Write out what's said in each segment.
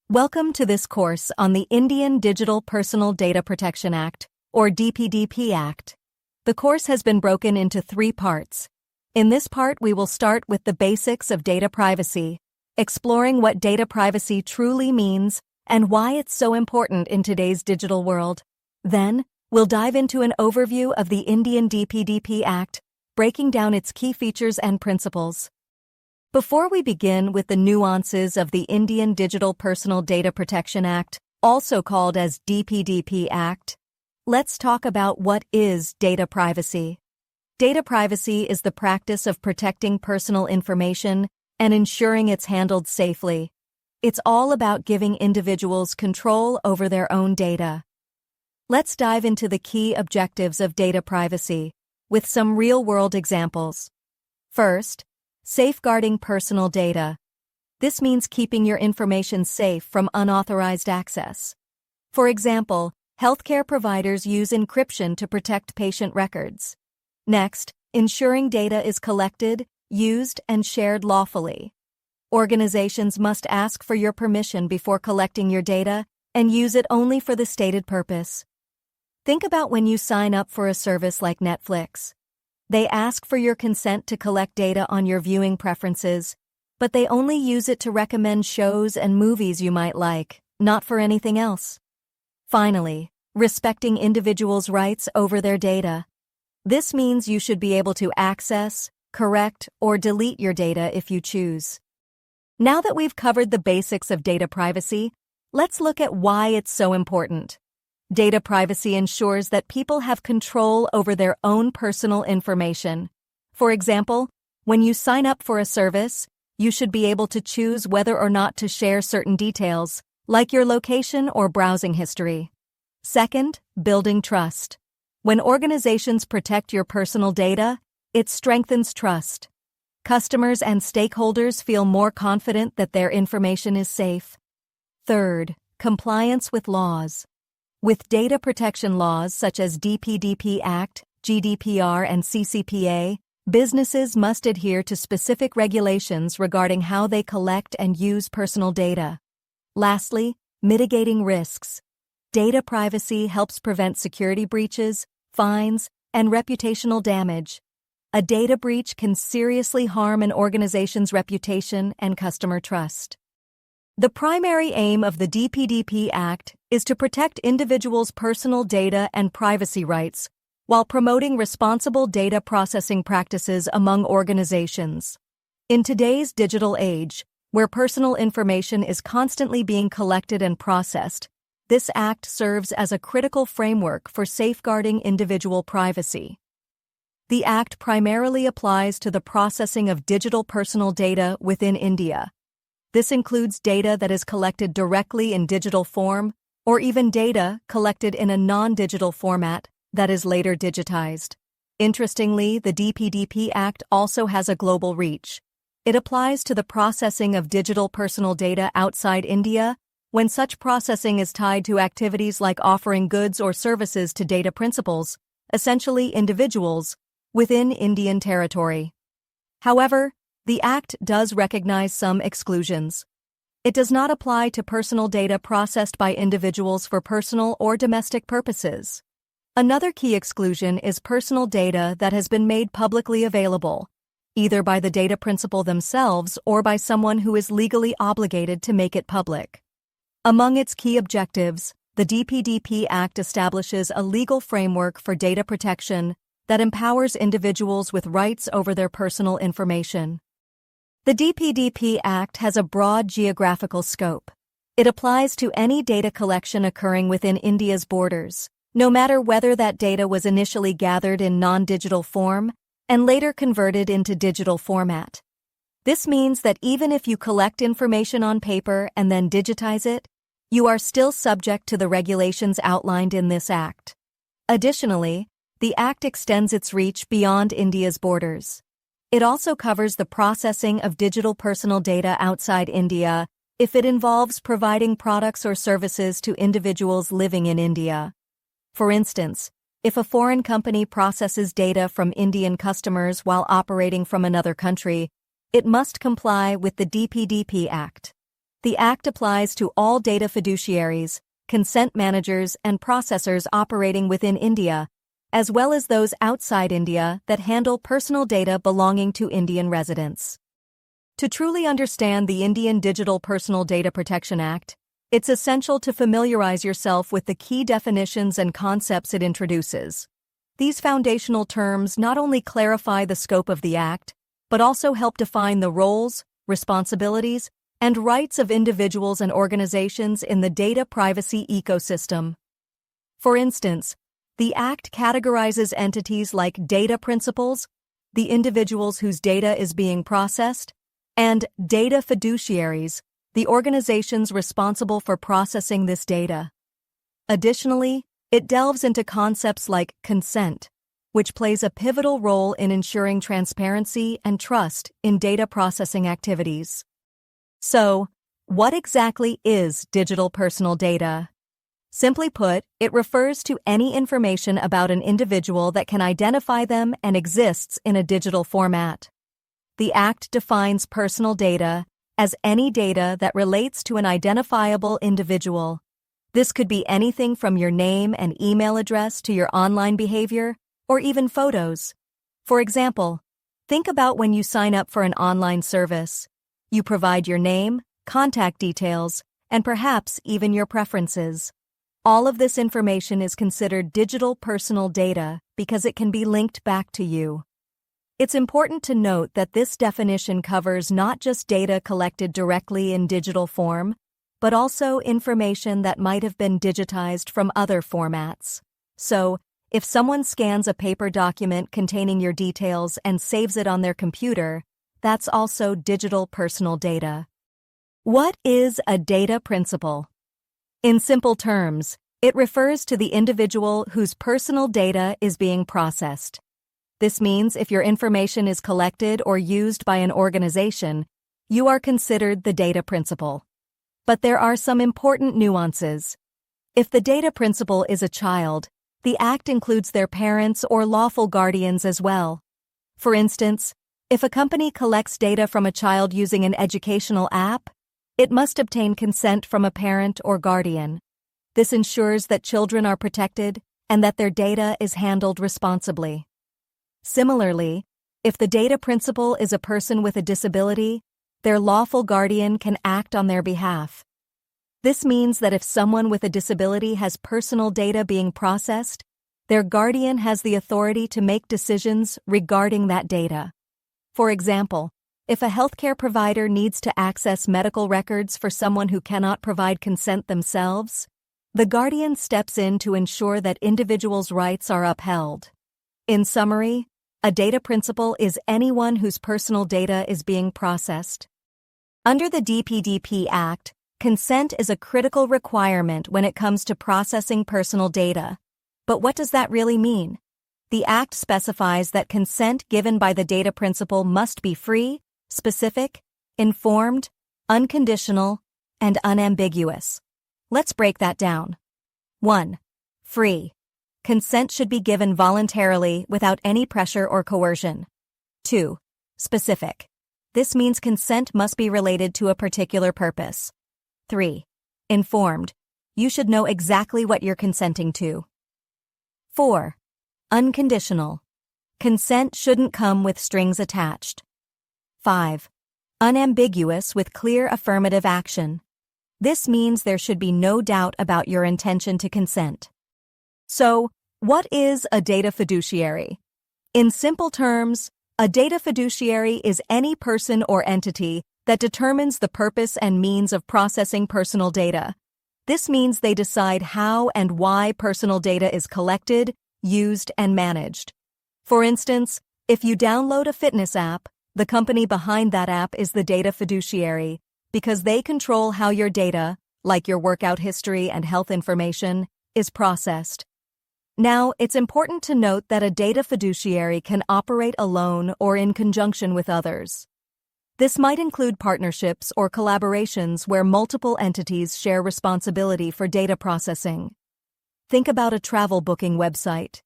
Welcome to this course on the Indian Digital Personal Data Protection Act, or DPDP Act. The course has been broken into 3 parts. In this part, we will start with the basics of data privacy, exploring what data privacy truly means and why it's so important in today's digital world. Then, we'll dive into an overview of the Indian DPDP Act, breaking down its key features and principles. Before we begin with the nuances of the Indian Digital Personal Data Protection Act, also called as DPDP Act, let's talk about what is data privacy. Data privacy is the practice of protecting personal information and ensuring it's handled safely. It's all about giving individuals control over their own data. Let's dive into the key objectives of data privacy with some real-world examples. First, safeguarding personal data. This means keeping your information safe from unauthorized access. For example, healthcare providers use encryption to protect patient records. Next, ensuring data is collected, used, and shared lawfully. Organizations must ask for your permission before collecting your data and use it only for the stated purpose. Think about when you sign up for a service like Netflix. They ask for your consent to collect data on your viewing preferences, but they only use it to recommend shows and movies you might like, not for anything else. Finally, respecting individuals' rights over their data. This means you should be able to access, correct, or delete your data if you choose. Now that we've covered the basics of data privacy, let's look at why it's so important. Data privacy ensures that people have control over their own personal information. For example, when you sign up for a service, you should be able to choose whether or not to share certain details, like your location or browsing history. Second, building trust. When organizations protect your personal data, it strengthens trust. Customers and stakeholders feel more confident that their information is safe. Third, compliance with laws. With data protection laws such as DPDP Act, GDPR, and CCPA, businesses must adhere to specific regulations regarding how they collect and use personal data. Lastly, mitigating risks. Data privacy helps prevent security breaches, fines, and reputational damage. A data breach can seriously harm an organization's reputation and customer trust. The primary aim of the DPDP Act is to protect individuals' personal data and privacy rights while promoting responsible data processing practices among organizations. In today's digital age, where personal information is constantly being collected and processed, this act serves as a critical framework for safeguarding individual privacy. The act primarily applies to the processing of digital personal data within India. This includes data that is collected directly in digital form, or even data collected in a non-digital format that is later digitized. Interestingly, the DPDP Act also has a global reach. It applies to the processing of digital personal data outside India when such processing is tied to activities like offering goods or services to data principals, essentially individuals, within Indian territory. However, the Act does recognize some exclusions. It does not apply to personal data processed by individuals for personal or domestic purposes. Another key exclusion is personal data that has been made publicly available, either by the data principal themselves or by someone who is legally obligated to make it public. Among its key objectives, the DPDP Act establishes a legal framework for data protection that empowers individuals with rights over their personal information. The DPDP Act has a broad geographical scope. It applies to any data collection occurring within India's borders, no matter whether that data was initially gathered in non-digital form and later converted into digital format. This means that even if you collect information on paper and then digitize it, you are still subject to the regulations outlined in this Act. Additionally, the Act extends its reach beyond India's borders. It also covers the processing of digital personal data outside India if it involves providing products or services to individuals living in India. For instance, if a foreign company processes data from Indian customers while operating from another country, it must comply with the DPDP Act. The Act applies to all data fiduciaries, consent managers, and processors operating within India, as well as those outside India that handle personal data belonging to Indian residents. To truly understand the Indian Digital Personal Data Protection Act, it's essential to familiarize yourself with the key definitions and concepts it introduces. These foundational terms not only clarify the scope of the Act, but also help define the roles, responsibilities, and rights of individuals and organizations in the data privacy ecosystem. For instance, the Act categorizes entities like data principals, the individuals whose data is being processed, and data fiduciaries, the organizations responsible for processing this data. Additionally, it delves into concepts like consent, which plays a pivotal role in ensuring transparency and trust in data processing activities. So, what exactly is digital personal data? Simply put, it refers to any information about an individual that can identify them and exists in a digital format. The Act defines personal data as any data that relates to an identifiable individual. This could be anything from your name and email address to your online behavior, or even photos. For example, think about when you sign up for an online service. You provide your name, contact details, and perhaps even your preferences. All of this information is considered digital personal data because it can be linked back to you. It's important to note that this definition covers not just data collected directly in digital form, but also information that might have been digitized from other formats. So, if someone scans a paper document containing your details and saves it on their computer, that's also digital personal data. What is a data principal? In simple terms, it refers to the individual whose personal data is being processed. This means if your information is collected or used by an organization, you are considered the data principal. But there are some important nuances. If the data principal is a child, the Act includes their parents or lawful guardians as well. For instance, if a company collects data from a child using an educational app, it must obtain consent from a parent or guardian. This ensures that children are protected and that their data is handled responsibly. Similarly, if the data principal is a person with a disability, their lawful guardian can act on their behalf. This means that if someone with a disability has personal data being processed, their guardian has the authority to make decisions regarding that data. For example, if a healthcare provider needs to access medical records for someone who cannot provide consent themselves, the guardian steps in to ensure that individuals' rights are upheld. In summary, a data principal is anyone whose personal data is being processed. Under the DPDP Act, consent is a critical requirement when it comes to processing personal data. But what does that really mean? The Act specifies that consent given by the data principal must be free, specific, informed, unconditional, and unambiguous. Let's break that down. 1. Free. Consent should be given voluntarily without any pressure or coercion. 2. Specific. This means consent must be related to a particular purpose. 3. Informed. You should know exactly what you're consenting to. 4. Unconditional. Consent shouldn't come with strings attached. 5. Unambiguous with clear affirmative action. This means there should be no doubt about your intention to consent. So, what is a data fiduciary? In simple terms, a data fiduciary is any person or entity that determines the purpose and means of processing personal data. This means they decide how and why personal data is collected, used, and managed. For instance, if you download a fitness app, the company behind that app is the data fiduciary because they control how your data, like your workout history and health information, is processed. Now, it's important to note that a data fiduciary can operate alone or in conjunction with others. This might include partnerships or collaborations where multiple entities share responsibility for data processing. Think about a travel booking website.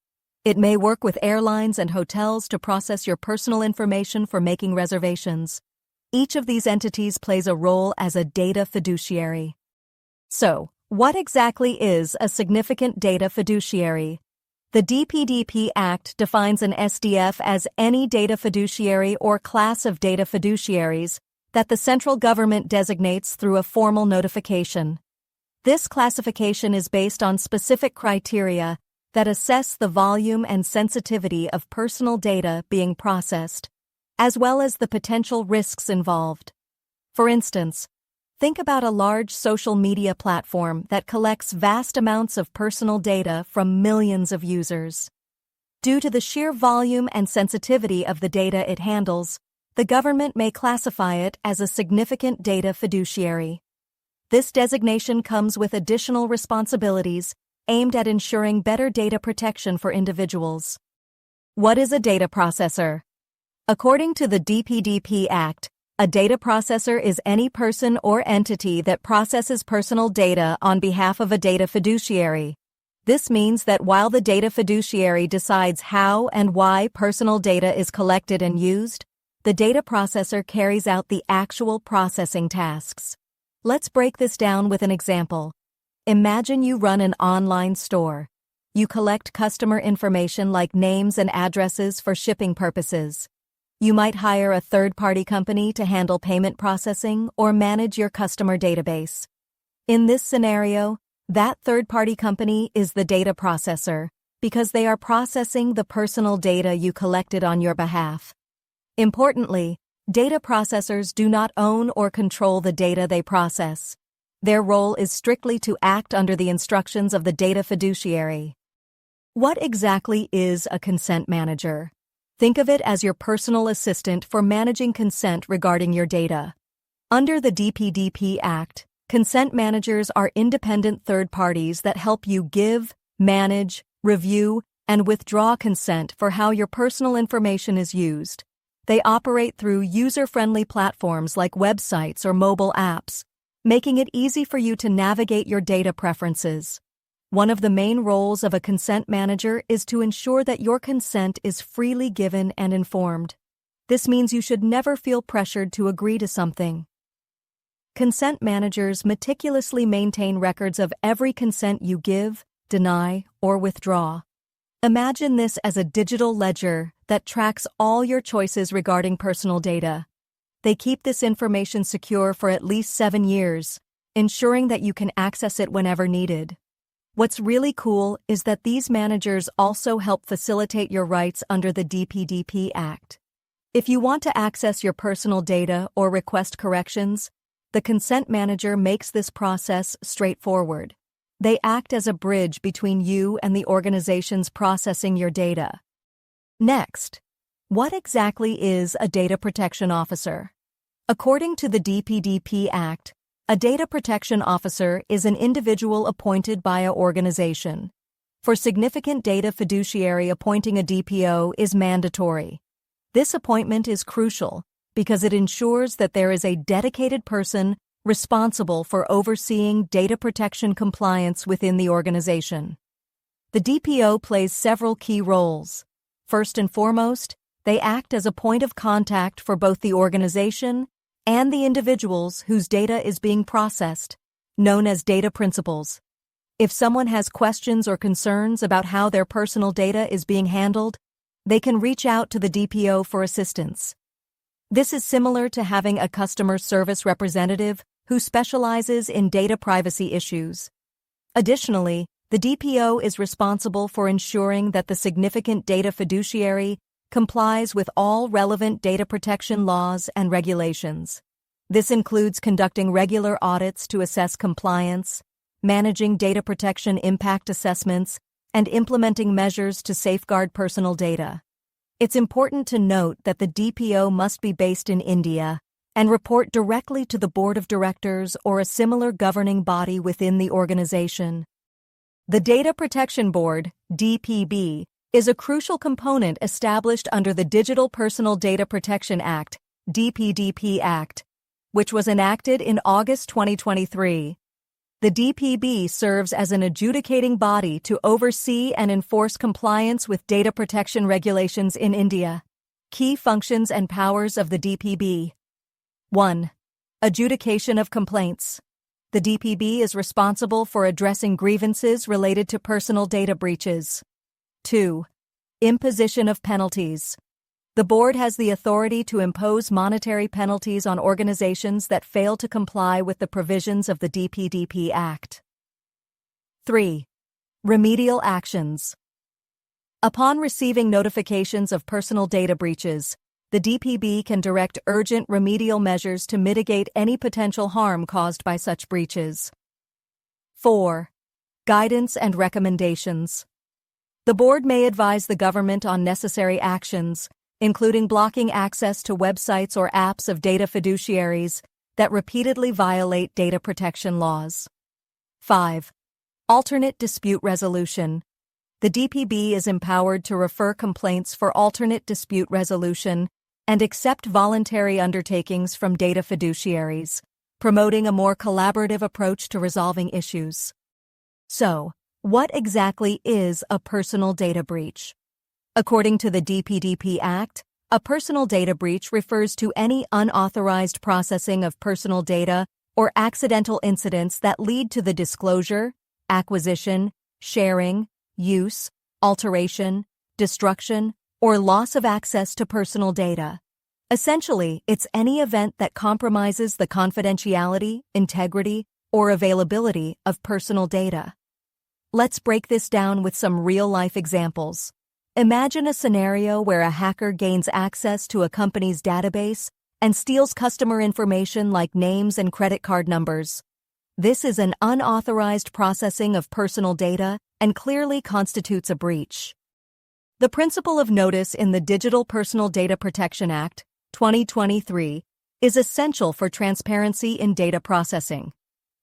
It may work with airlines and hotels to process your personal information for making reservations. Each of these entities plays a role as a data fiduciary. So, what exactly is a significant data fiduciary? The DPDP Act defines an SDF as any data fiduciary or class of data fiduciaries that the central government designates through a formal notification. This classification is based on specific criteria that assess the volume and sensitivity of personal data being processed, as well as the potential risks involved. For instance, think about a large social media platform that collects vast amounts of personal data from millions of users. Due to the sheer volume and sensitivity of the data it handles, the government may classify it as a significant data fiduciary. This designation comes with additional responsibilities aimed at ensuring better data protection for individuals. What is a data processor? According to the DPDP Act, a data processor is any person or entity that processes personal data on behalf of a data fiduciary. This means that while the data fiduciary decides how and why personal data is collected and used, the data processor carries out the actual processing tasks. Let's break this down with an example. Imagine you run an online store. You collect customer information like names and addresses for shipping purposes. You might hire a third-party company to handle payment processing or manage your customer database. In this scenario, that third-party company is the data processor because they are processing the personal data you collected on your behalf. Importantly, data processors do not own or control the data they process. Their role is strictly to act under the instructions of the data fiduciary. What exactly is a consent manager? Think of it as your personal assistant for managing consent regarding your data. Under the DPDP Act, consent managers are independent third parties that help you give, manage, review, and withdraw consent for how your personal information is used. They operate through user-friendly platforms like websites or mobile apps, making it easy for you to navigate your data preferences. One of the main roles of a consent manager is to ensure that your consent is freely given and informed. This means you should never feel pressured to agree to something. Consent managers meticulously maintain records of every consent you give, deny, or withdraw. Imagine this as a digital ledger that tracks all your choices regarding personal data. They keep this information secure for at least 7 years, ensuring that you can access it whenever needed. What's really cool is that these managers also help facilitate your rights under the DPDP Act. If you want to access your personal data or request corrections, the consent manager makes this process straightforward. They act as a bridge between you and the organizations processing your data. Next, what exactly is a data protection officer? According to the DPDP Act, a data protection officer is an individual appointed by an organization. For significant data fiduciary, appointing a DPO is mandatory. This appointment is crucial because it ensures that there is a dedicated person responsible for overseeing data protection compliance within the organization. The DPO plays several key roles. First and foremost, they act as a point of contact for both the organization and the individuals whose data is being processed, known as data principals. If someone has questions or concerns about how their personal data is being handled, they can reach out to the DPO for assistance. This is similar to having a customer service representative who specializes in data privacy issues. Additionally, the DPO is responsible for ensuring that the significant data fiduciary complies with all relevant data protection laws and regulations. This includes conducting regular audits to assess compliance, managing data protection impact assessments, and implementing measures to safeguard personal data. It's important to note that the DPO must be based in India and report directly to the board of directors or a similar governing body within the organization. The Data Protection Board, DPB, is a crucial component established under the Digital Personal Data Protection Act, DPDP Act, which was enacted in August 2023. The DPB serves as an adjudicating body to oversee and enforce compliance with data protection regulations in India. Key functions and powers of the DPB. 1. Adjudication of complaints. The DPB is responsible for addressing grievances related to personal data breaches. 2. Imposition of penalties. The board has the authority to impose monetary penalties on organizations that fail to comply with the provisions of the DPDP Act. 3. Remedial actions. Upon receiving notifications of personal data breaches, the DPB can direct urgent remedial measures to mitigate any potential harm caused by such breaches. 4. Guidance and recommendations. The board may advise the government on necessary actions, including blocking access to websites or apps of data fiduciaries that repeatedly violate data protection laws. 5. Alternate dispute resolution. The DPB is empowered to refer complaints for alternate dispute resolution and accept voluntary undertakings from data fiduciaries, promoting a more collaborative approach to resolving issues. So, what exactly is a personal data breach? According to the DPDP Act, a personal data breach refers to any unauthorized processing of personal data or accidental incidents that lead to the disclosure, acquisition, sharing, use, alteration, destruction, or loss of access to personal data. Essentially, it's any event that compromises the confidentiality, integrity, or availability of personal data. Let's break this down with some real-life examples. Imagine a scenario where a hacker gains access to a company's database and steals customer information like names and credit card numbers. This is an unauthorized processing of personal data and clearly constitutes a breach. The principle of notice in the Digital Personal Data Protection Act, 2023, is essential for transparency in data processing.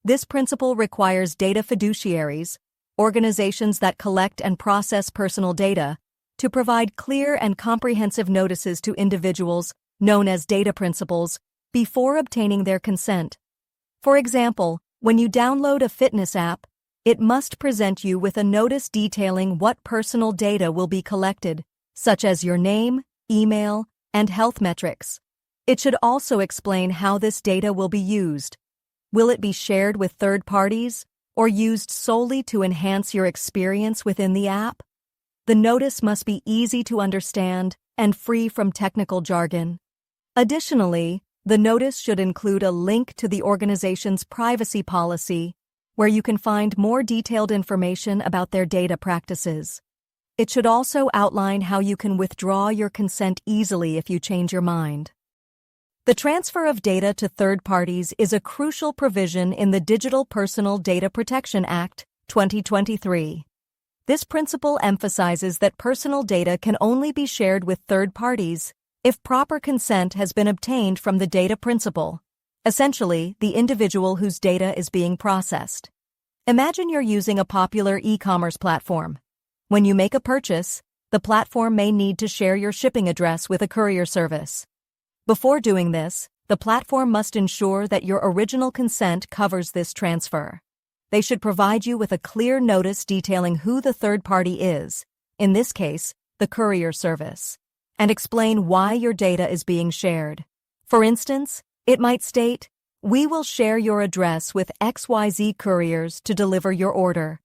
This principle requires data fiduciaries, organizations that collect and process personal data, to provide clear and comprehensive notices to individuals, known as data principals, before obtaining their consent. For example, when you download a fitness app, it must present you with a notice detailing what personal data will be collected, such as your name, email, and health metrics. It should also explain how this data will be used. Will it be shared with third parties, or used solely to enhance your experience within the app? The notice must be easy to understand and free from technical jargon. Additionally, the notice should include a link to the organization's privacy policy, where you can find more detailed information about their data practices. It should also outline how you can withdraw your consent easily if you change your mind. The transfer of data to third parties is a crucial provision in the Digital Personal Data Protection Act, 2023. This principle emphasizes that personal data can only be shared with third parties if proper consent has been obtained from the data principal, essentially the individual whose data is being processed. Imagine you're using a popular e-commerce platform. When you make a purchase, the platform may need to share your shipping address with a courier service. Before doing this, the platform must ensure that your original consent covers this transfer. They should provide you with a clear notice detailing who the third party is, in this case, the courier service, and explain why your data is being shared. For instance, it might state, "We will share your address with XYZ couriers to deliver your order."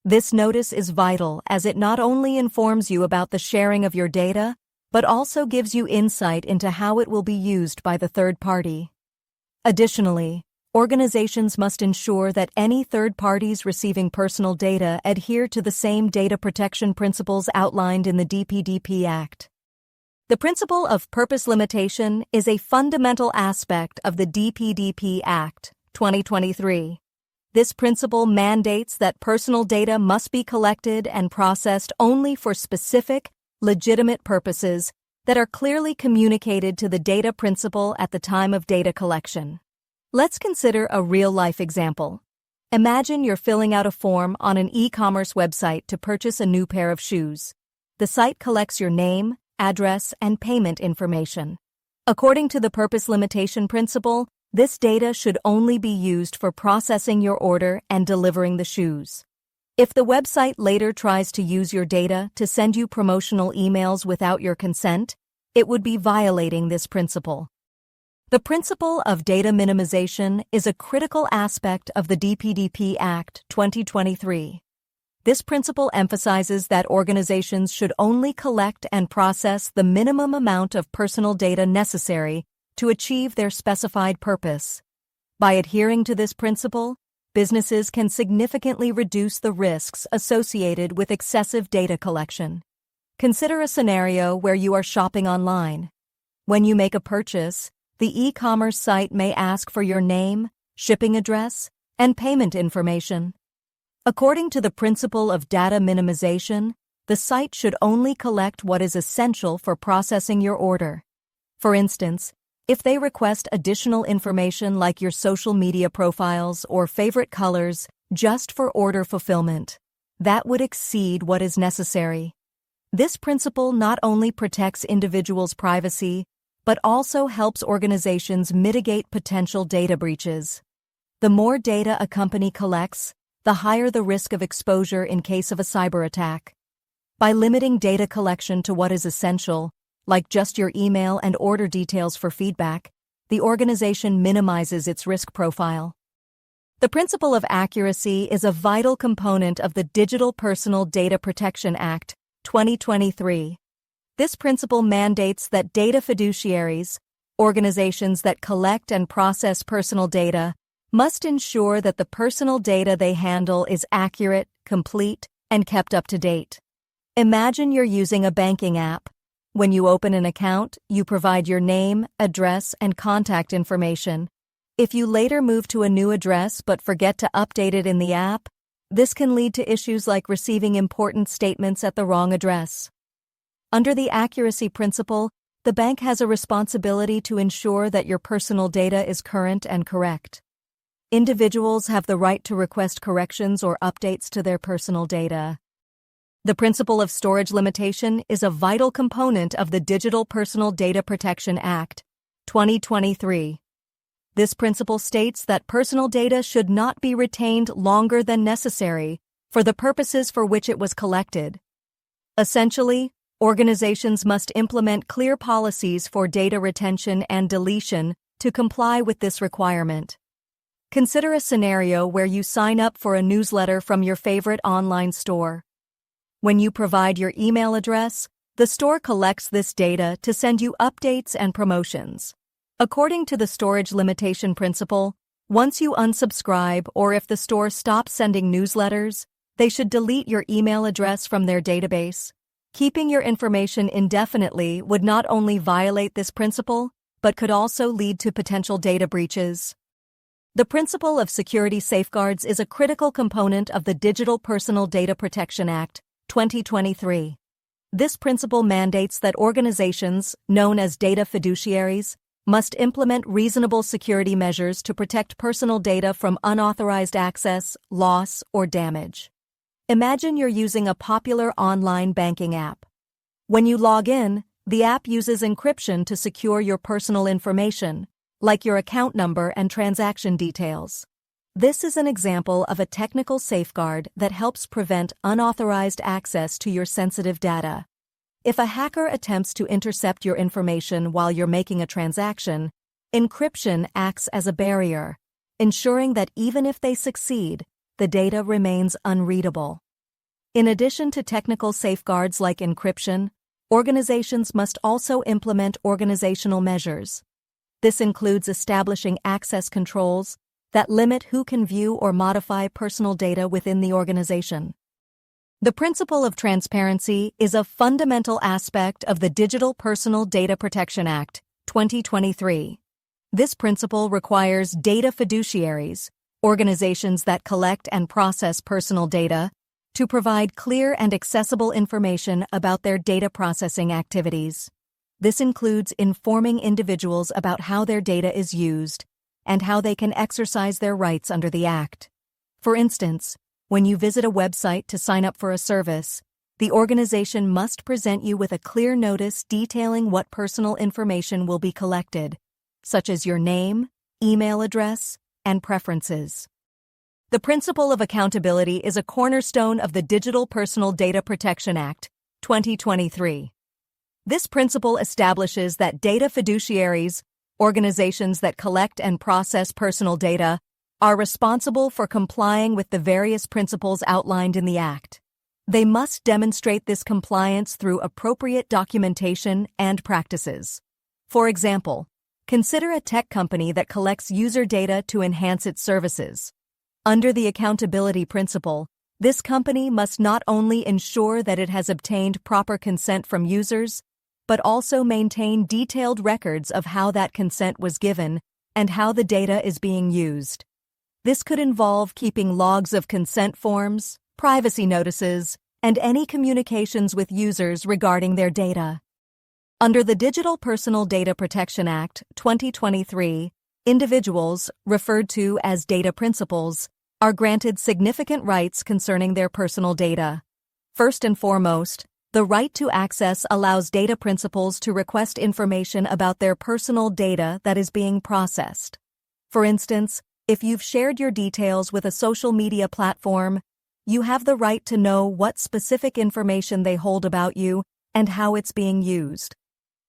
This notice is vital as it not only informs you about the sharing of your data, but also gives you insight into how it will be used by the third party. Additionally, organizations must ensure that any third parties receiving personal data adhere to the same data protection principles outlined in the DPDP Act. The principle of purpose limitation is a fundamental aspect of the DPDP Act, 2023. This principle mandates that personal data must be collected and processed only for specific, legitimate purposes that are clearly communicated to the data principal at the time of data collection. Let's consider a real-life example. Imagine you're filling out a form on an e-commerce website to purchase a new pair of shoes. The site collects your name, address, and payment information. According to the purpose limitation principle, this data should only be used for processing your order and delivering the shoes. If the website later tries to use your data to send you promotional emails without your consent, it would be violating this principle. The principle of data minimization is a critical aspect of the DPDP Act 2023. This principle emphasizes that organizations should only collect and process the minimum amount of personal data necessary to achieve their specified purpose. By adhering to this principle, businesses can significantly reduce the risks associated with excessive data collection. Consider a scenario where you are shopping online. When you make a purchase, the e-commerce site may ask for your name, shipping address, and payment information. According to the principle of data minimization, the site should only collect what is essential for processing your order. For instance, if they request additional information like your social media profiles or favorite colors just for order fulfillment, that would exceed what is necessary. This principle not only protects individuals' privacy, but also helps organizations mitigate potential data breaches. The more data a company collects, the higher the risk of exposure in case of a cyber attack. By limiting data collection to what is essential, like just your email and order details for feedback, the organization minimizes its risk profile. The principle of accuracy is a vital component of the Digital Personal Data Protection Act, 2023. This principle mandates that data fiduciaries, organizations that collect and process personal data, must ensure that the personal data they handle is accurate, complete, and kept up to date. Imagine you're using a banking app. When you open an account, you provide your name, address, and contact information. If you later move to a new address but forget to update it in the app, this can lead to issues like receiving important statements at the wrong address. Under the accuracy principle, the bank has a responsibility to ensure that your personal data is current and correct. Individuals have the right to request corrections or updates to their personal data. The principle of storage limitation is a vital component of the Digital Personal Data Protection Act, 2023. This principle states that personal data should not be retained longer than necessary for the purposes for which it was collected. Essentially, organizations must implement clear policies for data retention and deletion to comply with this requirement. Consider a scenario where you sign up for a newsletter from your favorite online store. When you provide your email address, the store collects this data to send you updates and promotions. According to the storage limitation principle, once you unsubscribe or if the store stops sending newsletters, they should delete your email address from their database. Keeping your information indefinitely would not only violate this principle, but could also lead to potential data breaches. The principle of security safeguards is a critical component of the Digital Personal Data Protection Act, 2023. This principle mandates that organizations, known as data fiduciaries, must implement reasonable security measures to protect personal data from unauthorized access, loss, or damage. Imagine you're using a popular online banking app. When you log in, the app uses encryption to secure your personal information, like your account number and transaction details. This is an example of a technical safeguard that helps prevent unauthorized access to your sensitive data. If a hacker attempts to intercept your information while you're making a transaction, encryption acts as a barrier, ensuring that even if they succeed, the data remains unreadable. In addition to technical safeguards like encryption, organizations must also implement organizational measures. This includes establishing access controls that limit who can view or modify personal data within the organization. The principle of transparency is a fundamental aspect of the Digital Personal Data Protection Act, 2023. This principle requires data fiduciaries, organizations that collect and process personal data, to provide clear and accessible information about their data processing activities. This includes informing individuals about how their data is used and how they can exercise their rights under the Act. For instance, when you visit a website to sign up for a service, the organization must present you with a clear notice detailing what personal information will be collected, such as your name, email address, and preferences. The principle of accountability is a cornerstone of the Digital Personal Data Protection Act, 2023. This principle establishes that data fiduciaries, Organizations that collect and process personal data are responsible for complying with the various principles outlined in the Act. They must demonstrate this compliance through appropriate documentation and practices. For example, consider a tech company that collects user data to enhance its services. Under the accountability principle, this company must not only ensure that it has obtained proper consent from users, but also maintain detailed records of how that consent was given and how the data is being used. This could involve keeping logs of consent forms, privacy notices, and any communications with users regarding their data. Under the Digital Personal Data Protection Act, 2023, individuals, referred to as data principals, are granted significant rights concerning their personal data. First and foremost, the right to access allows data principals to request information about their personal data that is being processed. For instance, if you've shared your details with a social media platform, you have the right to know what specific information they hold about you and how it's being used.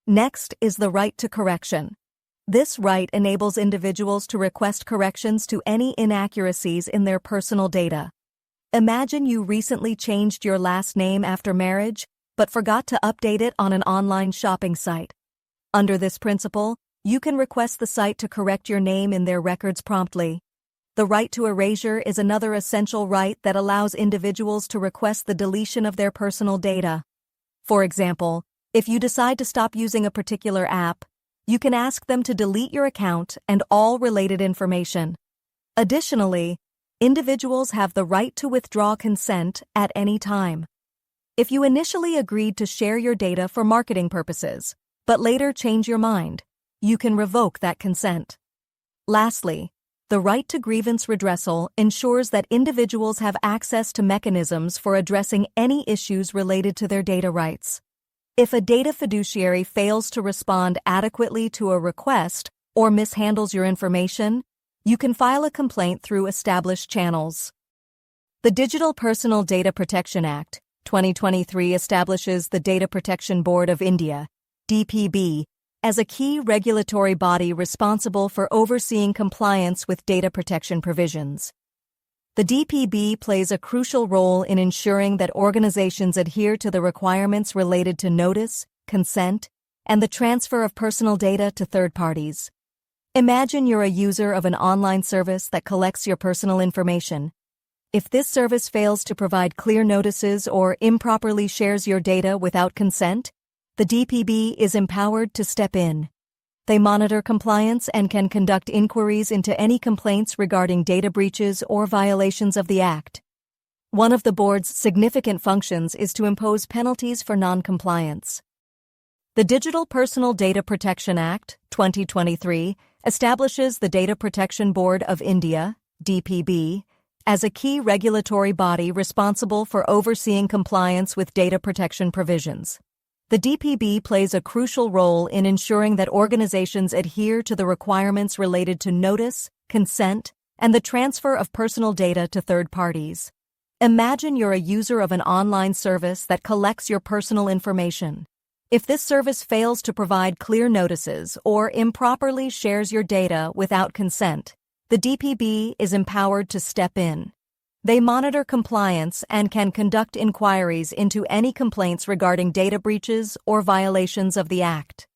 Next is the right to correction. This right enables individuals to request corrections to any inaccuracies in their personal data. Imagine you recently changed your last name after marriage, but forgot to update it on an online shopping site. Under this principle, you can request the site to correct your name in their records promptly. The right to erasure is another essential right that allows individuals to request the deletion of their personal data. For example, if you decide to stop using a particular app, you can ask them to delete your account and all related information. Additionally, individuals have the right to withdraw consent at any time. If you initially agreed to share your data for marketing purposes, but later change your mind, you can revoke that consent. Lastly, the right to grievance redressal ensures that individuals have access to mechanisms for addressing any issues related to their data rights. If a data fiduciary fails to respond adequately to a request or mishandles your information, you can file a complaint through established channels. The Digital Personal Data Protection Act, 2023 establishes the Data Protection Board of India, DPB, as a key regulatory body responsible for overseeing compliance with data protection provisions. The DPB plays a crucial role in ensuring that organizations adhere to the requirements related to notice, consent, and the transfer of personal data to third parties. Imagine you're a user of an online service that collects your personal information. If this service fails to provide clear notices or improperly shares your data without consent, the DPB is empowered to step in. They monitor compliance and can conduct inquiries into any complaints regarding data breaches or violations of the Act. One of the board's significant functions is to impose penalties for non-compliance. The Digital Personal Data Protection Act, 2023, establishes the Data Protection Board of India, DPB, as a key regulatory body responsible for overseeing compliance with data protection provisions. The DPB plays a crucial role in ensuring that organizations adhere to the requirements related to notice, consent, and the transfer of personal data to third parties. Imagine you're a user of an online service that collects your personal information. If this service fails to provide clear notices or improperly shares your data without consent, the DPB is empowered to step in. They monitor compliance and can conduct inquiries into any complaints regarding data breaches or violations of the Act.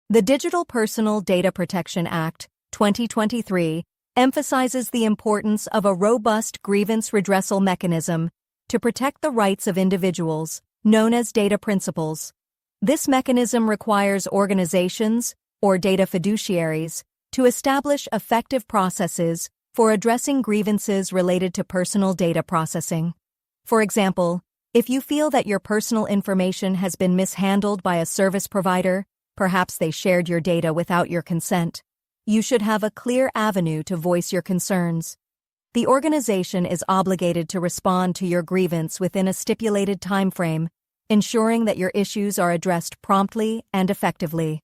The Digital Personal Data Protection Act, 2023, emphasizes the importance of a robust grievance redressal mechanism to protect the rights of individuals, known as data principals. This mechanism requires organizations, or data fiduciaries, to establish effective processes for addressing grievances related to personal data processing. For example, if you feel that your personal information has been mishandled by a service provider, perhaps they shared your data without your consent, you should have a clear avenue to voice your concerns. The organization is obligated to respond to your grievance within a stipulated timeframe, ensuring that your issues are addressed promptly and effectively.